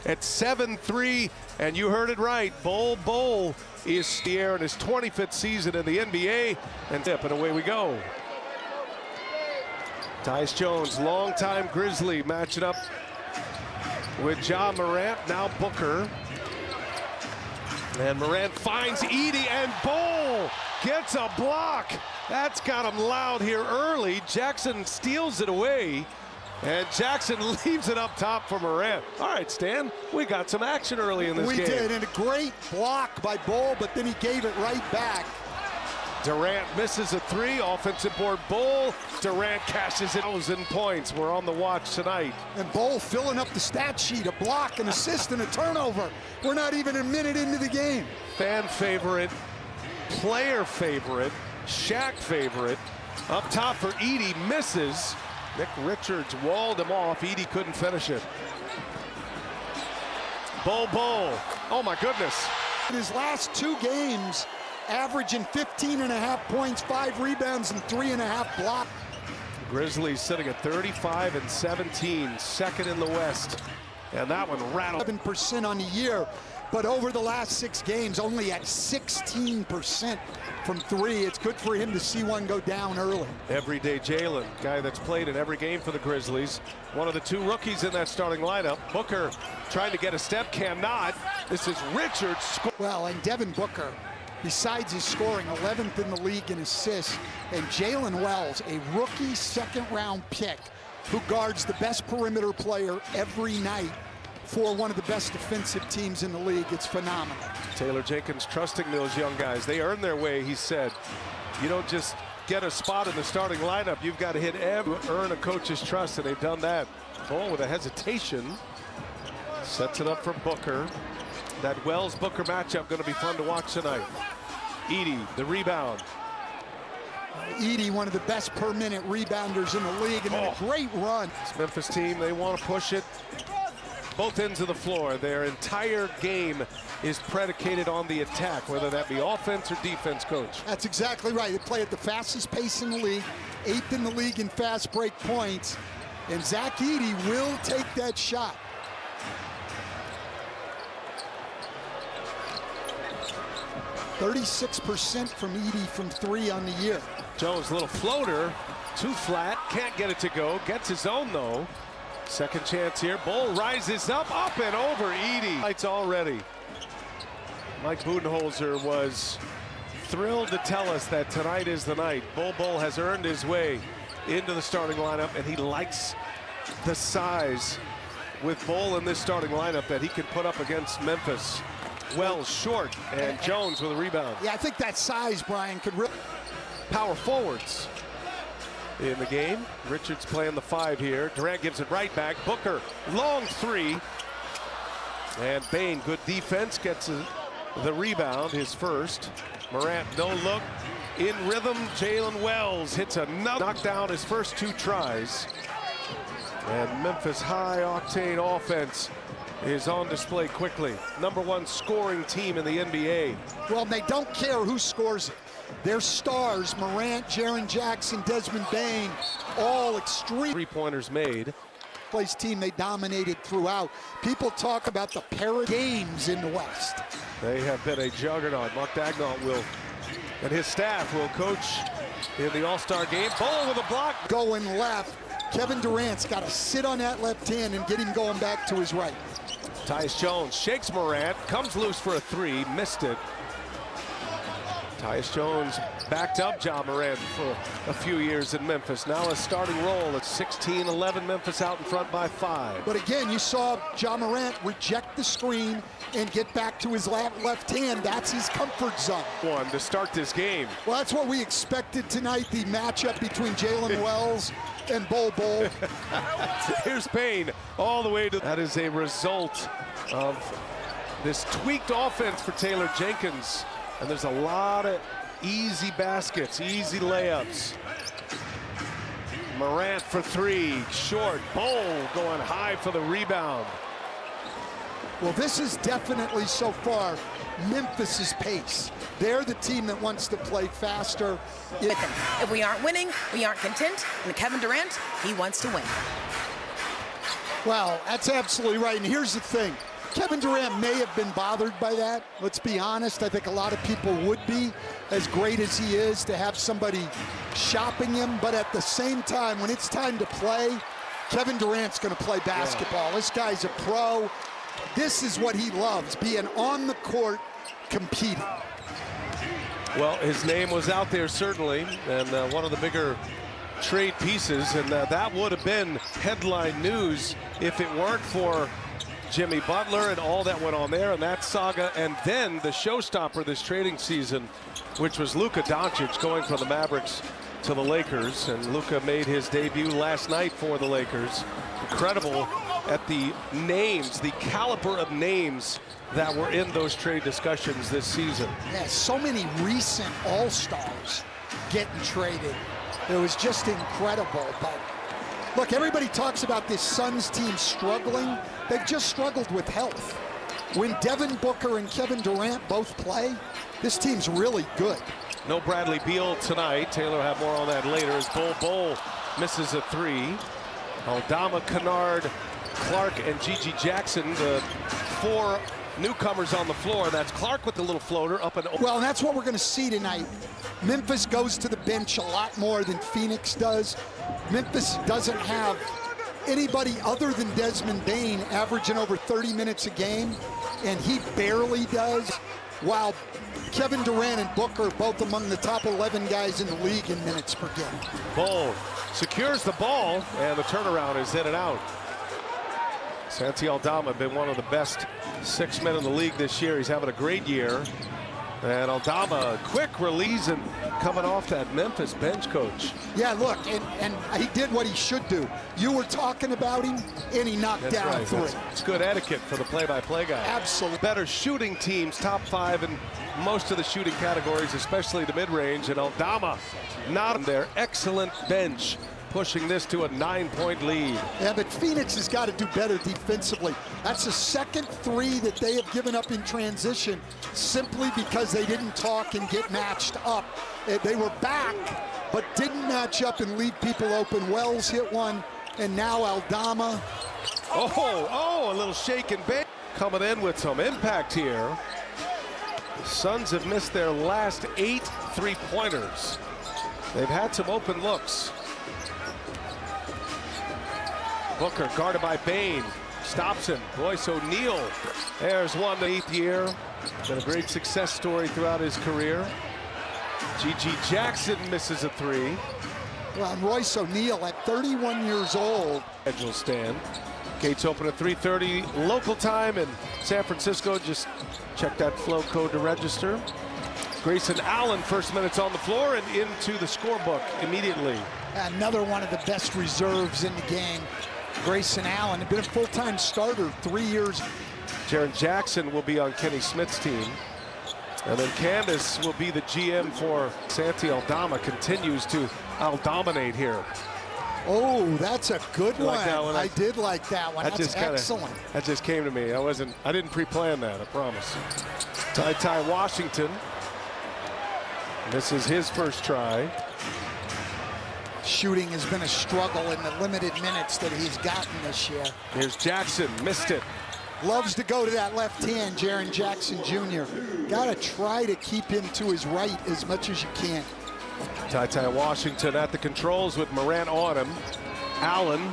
at 7-3, and you heard it right. Bol is here in his 25th season in the NBA, and away we go. Tyus Jones, longtime Grizzly, matching up with Ja Morant, now Booker. And Morant finds Edey, and Bol gets a block. That's got him loud here early. Jackson steals it away, and Jackson leaves it up top for Morant. All right, Stan, we got some action early in this game. We did, and a great block by Bol, but then he gave it right back. Durant misses a three, offensive board Bol. Durant cashes it, 1,000 points. We're on the watch tonight. And Bol filling up the stat sheet, a block, an assist, and a turnover. We're not even a minute into the game. Fan favorite, player favorite, Shaq favorite. Up top for Edey, misses. Nick Richards walled him off. Edey couldn't finish it. Bol. Oh my goodness. In his last 2 games, averaging 15.5 points, 5 rebounds, and 3.5 blocks. Grizzlies sitting at 35-17, second in the West. And that one rattled. 7% on the year, but over the last 6 games, only at 16% from 3. It's good for him to see one go down early. Everyday Jalen, guy that's played in every game for the Grizzlies. One of the 2 rookies in that starting lineup. Booker trying to get a step, cannot. This is Richards. Well, and Devin Booker, besides his scoring, 11th in the league in assists, and Jalen Wells, a rookie 2nd-round pick who guards the best perimeter player every night for one of the best defensive teams in the league. It's phenomenal. Taylor Jenkins trusting those young guys. They earn their way, he said. You don't just get a spot in the starting lineup. You've got to hit every, earn a coach's trust, and they've done that. Bol with a hesitation. Sets it up for Booker. That Wells-Booker matchup going to be fun to watch tonight. Edey, the rebound. Edey, one of the best per-minute rebounders in the league, and then a great run. This Memphis team, they want to push it. Both ends of the floor. Their entire game is predicated on the attack, whether that be offense or defense, Coach. That's exactly right. They play at the fastest pace in the league, 8th in the league in fast break points, and Zach Edey will take that shot. .36% from Edey from 3 on the year. Jones, little floater, too flat, can't get it to go. Gets his own though. Second chance here. Bol rises up and over Edey. Lights already. Mike Budenholzer was thrilled to tell us that tonight is the night. Bol has earned his way into the starting lineup, and he likes the size with Bol in this starting lineup that he can put up against Memphis. Wells short, and Jones with a rebound. Yeah, I think that size, Brian, could really... Power forwards in the game. Richards playing the 5 here. Durant gives it right back. Booker, long 3. And Bane, good defense, gets the rebound, his first. Morant, no look. In rhythm, Jalen Wells hits another. Knocked down his first 2 tries. And Memphis high-octane offense is on display quickly. #1 scoring team in the NBA. Well, they don't care who scores it. Their stars, Morant, Jaren Jackson, Desmond Bane, all extreme. 3-pointers made. Place team they dominated throughout. People talk about the pair games in the West. They have been a juggernaut. Mark Dagnall will, and his staff will coach in the All-Star game. Bol with a block. Going left. Kevin Durant's got to sit on that left hand and get him going back to his right. Tyus Jones shakes Morant, comes loose for a 3, missed it. Tyus Jones backed up Ja Morant for a few years in Memphis. Now a starting role at 16-11, Memphis out in front by 5. But again, you saw Ja Morant reject the screen and get back to his left hand. That's his comfort zone. One to start this game. Well, that's what we expected tonight, the matchup between Jalen Wells and Bol. Here's Payne all the way to... That is a result of this tweaked offense for Taylor Jenkins. And there's a lot of easy baskets, easy layups. Morant for 3, short. Bol going high for the rebound. Well, this is definitely so far Memphis's pace. They're the team that wants to play faster. If we aren't winning, we aren't content. And Kevin Durant, he wants to win. Well, that's absolutely right. And here's the thing. Kevin Durant may have been bothered by that. Let's be honest. I think a lot of people would be, as great as he is, to have somebody shopping him. But at the same time, when it's time to play, Kevin Durant's going to play basketball. This guy's a pro. This is what he loves, being on the court, competing. Well, his name was out there certainly, and one of the bigger trade pieces, and that would have been headline news if it weren't for Jimmy Butler and all that went on there and that saga, and then the showstopper this trading season, which was Luka Doncic going from the Mavericks to the Lakers, and Luka made his debut last night for the Lakers. Incredible at the names, the caliber of names that were in those trade discussions this season. Yeah, so many recent all-stars getting traded. It was just incredible. But look, everybody talks about this Suns team struggling. They've just struggled with health. When Devin Booker and Kevin Durant both play, this team's really good. No Bradley Beal tonight. Taylor will have more on that later as Bol misses a three. Aldama, Kennard, Clark, and Gigi Jackson, the four newcomers on the floor. That's Clark with the little floater up and over. Well, that's what we're going to see tonight. Memphis goes to the bench a lot more than Phoenix does. Memphis doesn't have anybody other than Desmond Bane averaging over 30 minutes a game, and he barely does, while Kevin Durant and Booker are both among the top 11 guys in the league in minutes per game. Bol secures the ball, and the turnaround is in and out. Santi Aldama been one of the best 6 men in the league this year. He's having a great year. And Aldama, quick release and coming off that Memphis bench, coach. Yeah, look, and he did what he should do. You were talking about him, and he knocked That's down right. three. It's good etiquette for the play-by-play guy. Absolutely. Better shooting teams, top 5 in most of the shooting categories, especially the mid-range. And Aldama not in there. Excellent bench, pushing this to a 9-point lead. Yeah, but Phoenix has got to do better defensively. That's the second three that they have given up in transition simply because they didn't talk and get matched up. They were back, but didn't match up and leave people open. Wells hit one, and now Aldama. Oh, a little shake and bake. Coming in with some impact here. The Suns have missed their last 8 3-pointers. They've had some open looks. Booker guarded by Bane, stops him. Royce O'Neal, there's one the 8th year. Been a great success story throughout his career. Gigi Jackson misses a 3. Well, and Royce O'Neal at 31 years old. Schedule stand. Gates open at 3:30 local time in San Francisco. Just check that flow code to register. Grayson Allen, first minutes on the floor and into the scorebook immediately. Another one of the best reserves in the game. Grayson Allen had been a full-time starter 3 years. Jaren Jackson will be on Kenny Smith's team. And then Candace will be the GM for Santi Aldama. Continues to dominate here. Oh, that's a good one. Like that one? I did like that one. That's excellent. That just came to me. I didn't pre-plan that, I promise. Ty Washington. This is his first try. Shooting has been a struggle in the limited minutes that he's gotten this year. Here's Jackson, missed it. Loves to go to that left hand, Jaren Jackson Jr. Got to try to keep him to his right as much as you can. Ty Washington at the controls with Morant on him. Allen,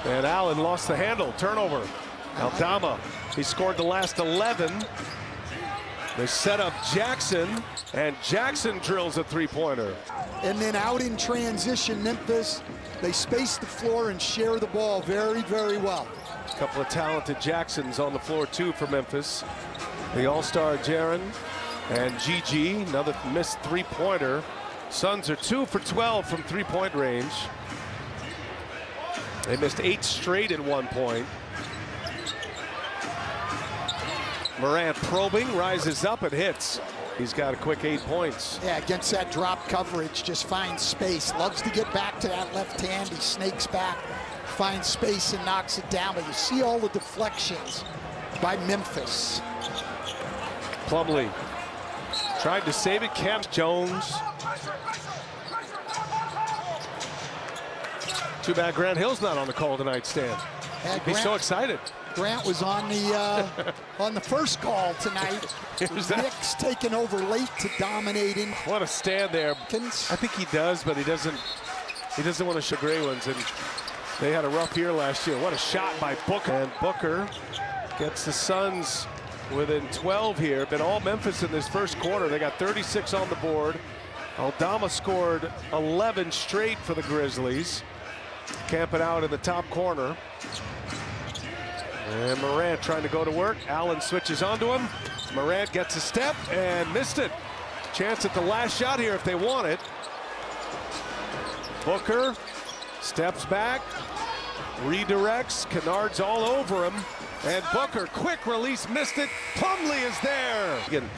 and Allen lost the handle, turnover. Aldama, he scored the last 11. They set up Jackson, and Jackson drills a 3-pointer. And then out in transition, Memphis, they space the floor and share the ball very, very well. A couple of talented Jacksons on the floor, too, for Memphis. The all-star Jaren and Gigi, another missed 3-pointer. Suns are 2 for 12 from 3-point range. They missed 8 straight at one point. Morant probing, rises up and hits. He's got a quick 8 points. Yeah, against that drop coverage, just finds space. Loves to get back to that left hand. He snakes back, finds space and knocks it down. But you see all the deflections by Memphis. Plumlee tried to save it. Cam Jones. Too bad Grant Hill's not on the call tonight, Stan. Yeah, He's so excited. Grant was on the first call tonight. Nick's taking over late to dominating. What a stand there. I think he does, but he doesn't want to show gray ones. And they had a rough year last year. What a shot by Booker. And Booker gets the Suns within 12 here. Been all Memphis in this first quarter. They got 36 on the board. Aldama scored 11 straight for the Grizzlies. Camping out in the top corner. And Morant trying to go to work. Allen switches onto him. Morant gets a step and missed it. Chance at the last shot here if they want it. Booker steps back, redirects. Kennard's all over him. And Booker, quick release, missed it. Plumlee is there. Again,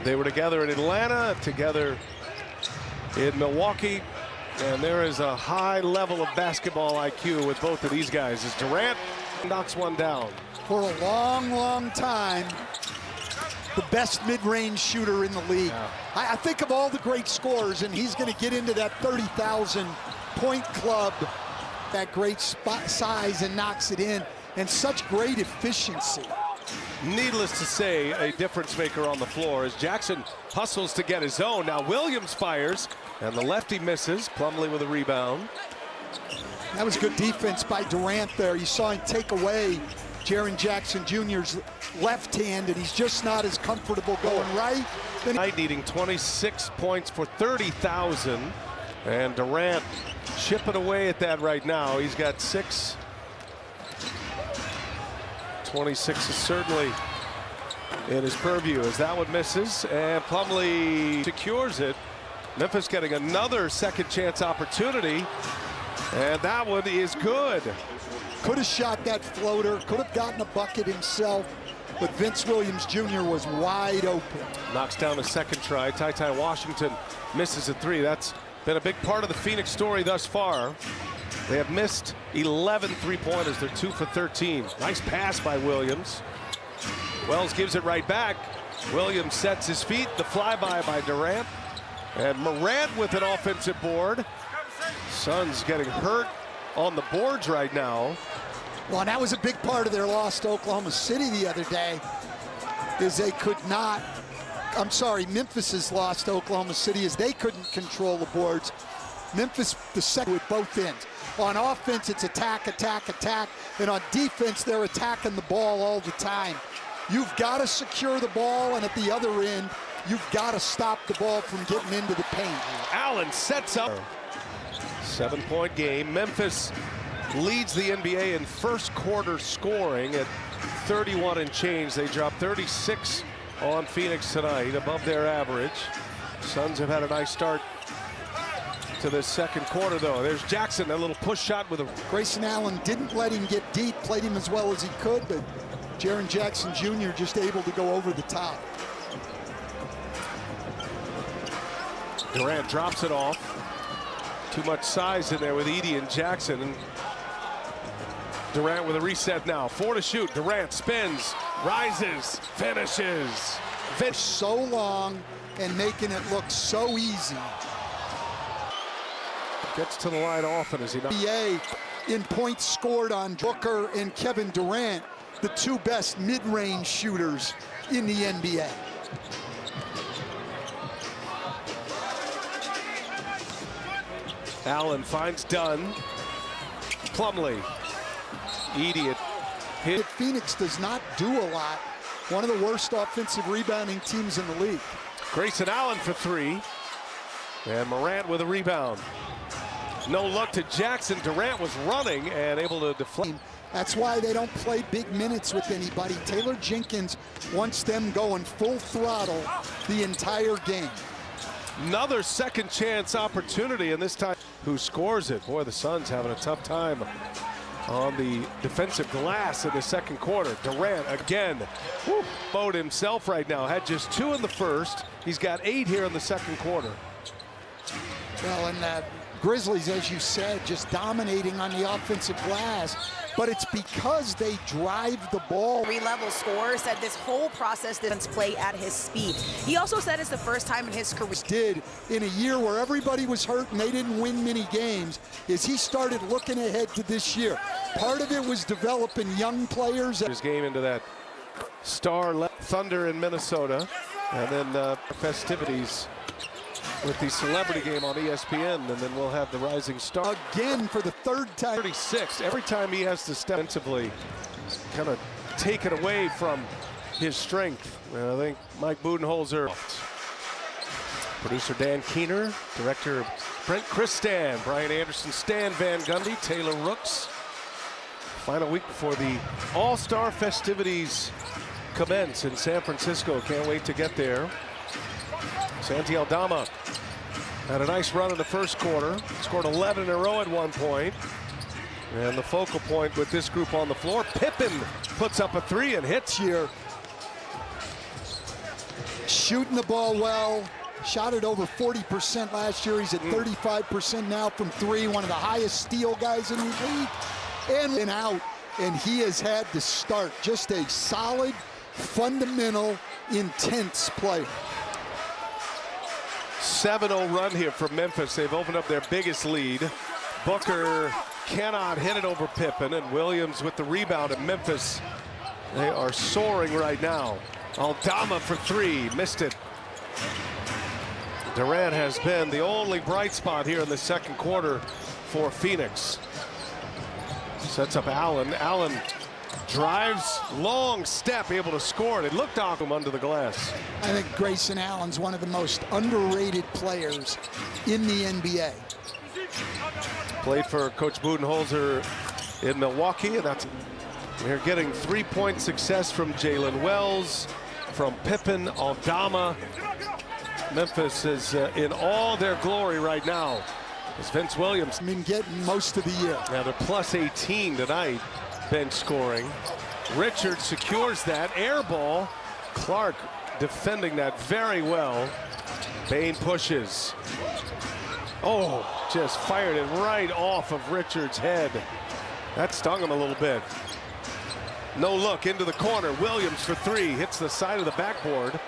they were together in Atlanta, together in Milwaukee. And there is a high level of basketball IQ with both of these guys as Durant knocks one down. For a long, long time, the best mid-range shooter in the league. Yeah. I think of all the great scorers, and he's going to get into that 30,000 point club, that great spot size, and knocks it in, and such great efficiency. Needless to say, a difference maker on the floor as Jackson hustles to get his own. Now Williams fires, and the lefty misses. Plumlee with a rebound. That was good defense by Durant there. You saw him take away Jaren Jackson Jr.'s left hand, and he's just not as comfortable going right. Tonight needing 26 points for 30,000, and Durant chipping away at that right now. He's got 6. 26 is certainly in his purview as that one misses, and Plumlee secures it. Memphis getting another second chance opportunity, and that one is good. Could have shot that floater, could have gotten a bucket himself, but Vince Williams Jr. was wide open. Knocks down a second try. Ty Washington misses a 3. That's been a big part of the Phoenix story thus far. They have missed 11 three-pointers. They're 2 for 13. Nice pass by Williams. Wells gives it right back. Williams sets his feet. The flyby by Durant. And Morant with an offensive board. Suns getting hurt on the boards right now. Well, and that was a big part of their loss to Oklahoma City the other day, is they could not, Memphis's loss to Oklahoma City is they couldn't control the boards. Memphis, the second with both ends. On offense, it's attack, attack, attack. And on defense, they're attacking the ball all the time. You've got to secure the ball, and at the other end, you've got to stop the ball from getting into the paint. Allen sets up. 7-point game. Memphis leads the NBA in first quarter scoring at 31 and change. They dropped 36 on Phoenix tonight, above their average. Suns have had a nice start to the second quarter, though. There's Jackson, a little push shot with a... Grayson Allen didn't let him get deep, played him as well as he could, but Jaren Jackson Jr. just able to go over the top. Durant drops it off. Too much size in there with Edey and Jackson. And Durant with a reset now. 4 to shoot. Durant spins, rises, finishes. So long and making it look so easy. Gets to the line often as he not. NBA in points scored on Booker and Kevin Durant, the 2 best mid-range shooters in the NBA. Allen finds Dunn. Plumlee. Idiot. Hit. Phoenix does not do a lot. One of the worst offensive rebounding teams in the league. Grayson Allen for 3. And Morant with a rebound. No look to Jackson. Durant was running and able to deflect. That's why they don't play big minutes with anybody. Taylor Jenkins wants them going full throttle the entire game. Another second chance opportunity, and this time who scores it? Boy, the Suns having a tough time on the defensive glass in the second quarter. Durant again. Bowed himself right now. Had just 2 in the first. He's got 8 here in the second quarter. Well, and Grizzlies, as you said, just dominating on the offensive glass, but it's because they drive the ball. Three-level scorer said this whole process didn't play at his speed. He also said it's the first time in his career. Did in a year where everybody was hurt and they didn't win many games is he started looking ahead to this year. Part of it was developing young players. His game into that star Thunder in Minnesota, and then festivities with the celebrity game on ESPN, and then we'll have the Rising Star Again for the third time. 36. Every time he has to step defensively, kind of take it away from his strength. And I think Mike Budenholzer, producer Dan Keener, director Brent Christan, Brian Anderson, Stan Van Gundy, Taylor Rooks. Final week before the All-Star festivities commence in San Francisco. Can't wait to get there. Santi Aldama had a nice run in the first quarter. Scored 11 in a row at one point. And the focal point with this group on the floor. Pippen puts up a three and hits here. Shooting the ball well. Shot it over 40% last year. He's at 35% now from three. One of the highest steal guys in the league. And out. And he has had to start. Just a solid, fundamental, intense player. 7-0 run here for Memphis. They've opened up their biggest lead. Booker cannot hit it over Pippen, and Williams with the rebound at Memphis. They are soaring right now. Aldama for three, missed it. Durant has been the only bright spot here in the second quarter for Phoenix. Sets up Allen. Allen drives, long step, able to score, and it looked off him under the glass. I think Grayson Allen's one of the most underrated players in the NBA. Played for Coach Budenholzer in Milwaukee, and we're getting three-point success from Jalen Wells, from Pippen, Aldama. Memphis is in all their glory right now. As Vince Williams been getting most of the year. Now they're plus 18 tonight. Bench scoring. Richards secures that air ball. Clark defending that very well. Bane pushes. Oh, just fired it right off of Richards' head. That stung him a little bit. No look into the corner. Williams for three. Hits the side of the backboard.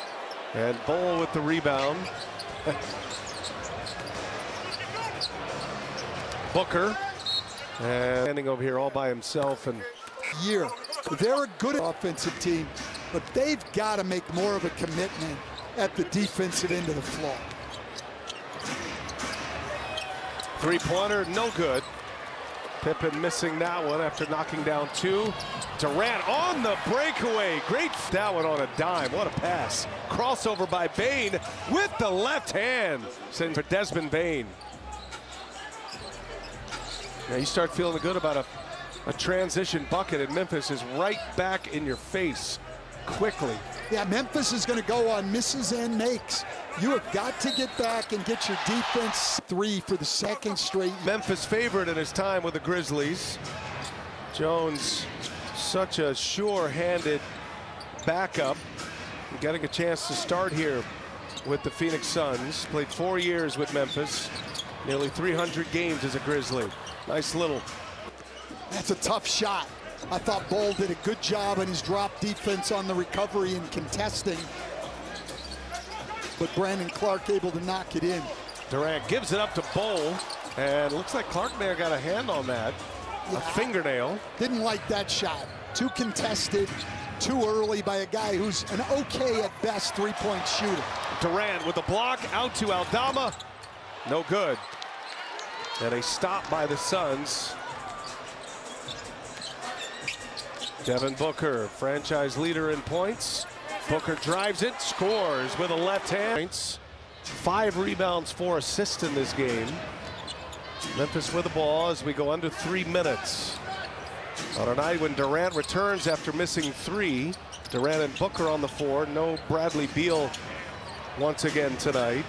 And Bol with the rebound. Booker. And standing over here all by himself. And year. They're a good offensive team, but they've got to make more of a commitment at the defensive end of the floor. Three-pointer, no good. Pippen missing that one after knocking down two. Durant on the breakaway. Great that one on a dime. What a pass. Crossover by Bane with the left hand. Sitting for Desmond Bane. Now you start feeling good about a transition bucket, and Memphis is right back in your face quickly. Yeah, Memphis is going to go on misses and makes. You have got to get back and get your defense three for the second straight. Memphis favorite in his time with the Grizzlies. Jones, such a sure-handed backup. Getting a chance to start here with the Phoenix Suns. Played 4 years with Memphis. Nearly 300 games as a Grizzly. Nice little. That's a tough shot. I thought Bol did a good job in his drop defense on the recovery and contesting. But Brandon Clark able to knock it in. Durant gives it up to Bol, and looks like Clark may have got a hand on that. Yeah. A fingernail. Didn't like that shot. Too contested, too early by a guy who's an okay at best three-point shooter. Durant with the block out to Aldama. No good. And a stop by the Suns. Devin Booker, franchise leader in points. Booker drives it, scores with a left hand. 5 rebounds, 4 assists in this game. Memphis with the ball as we go under 3 minutes. On a night when Durant returns after missing 3. Durant and Booker on the floor. No Bradley Beal once again tonight.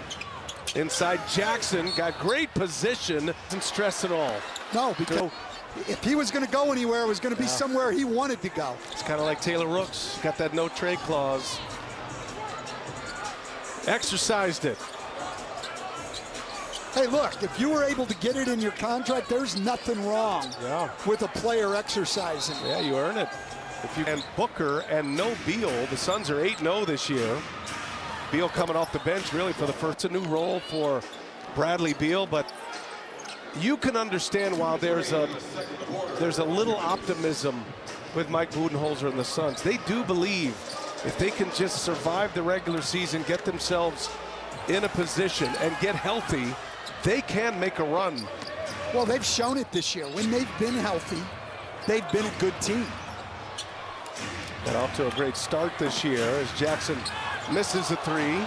Inside Jackson, got great position. Doesn't stress at all. No, because if he was going to go anywhere, it was going to be somewhere he wanted to go. It's kind of like Taylor Rooks. Got that no trade clause. Exercised it. Hey, look, if you were able to get it in your contract, there's nothing wrong with a player exercising. Yeah, you earn it. And Booker and no Beal, the Suns are 8-0 this year. Beal coming off the bench really for the first. It's a new role for Bradley Beal, but you can understand why there's a little optimism with Mike Budenholzer and the Suns. They do believe if they can just survive the regular season, get themselves in a position and get healthy, they can make a run. Well, they've shown it this year. When they've been healthy, they've been a good team. Got off to a great start this year as Jackson misses a three.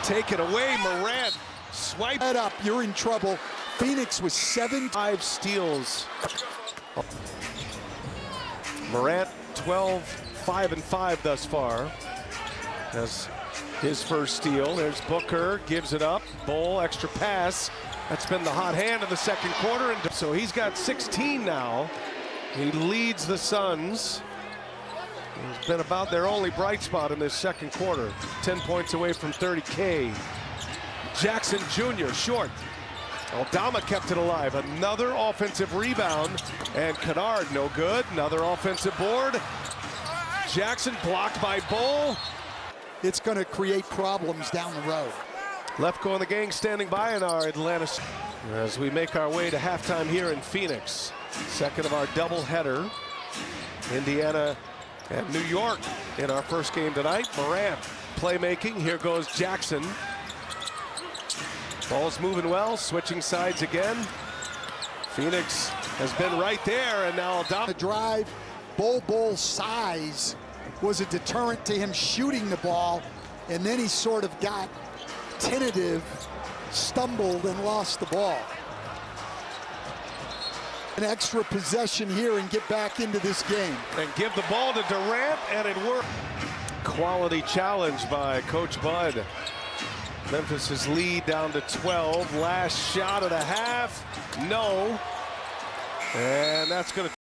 Take it away, Morant. Swipe Head up, you're in trouble. Phoenix was 5 steals. Morant 12, 5 and 5 thus far. Has his first steal. There's Booker, gives it up. Bull, extra pass. That's been the hot hand of the second quarter. And so he's got 16 now. He leads the Suns. It's been about their only bright spot in this second quarter. 10 points away from 30K. Jackson Jr. short. Aldama kept it alive. Another offensive rebound. And Kennard no good. Another offensive board. Jackson blocked by Bull. It's going to create problems down the road. Lefko and the gang standing by in our Atlanta. As we make our way to halftime here in Phoenix. Second of our doubleheader. Indiana and New York in our first game tonight. Morant playmaking. Here goes Jackson. Ball's moving well, switching sides again. Phoenix has been right there, and now The drive, Bull's size was a deterrent to him shooting the ball, and then he sort of got tentative, stumbled, and lost the ball. An extra possession here and get back into this game. And give the ball to Durant, and it worked. Quality challenge by Coach Bud. Memphis' lead down to 12. Last shot of the half. No. And that's going to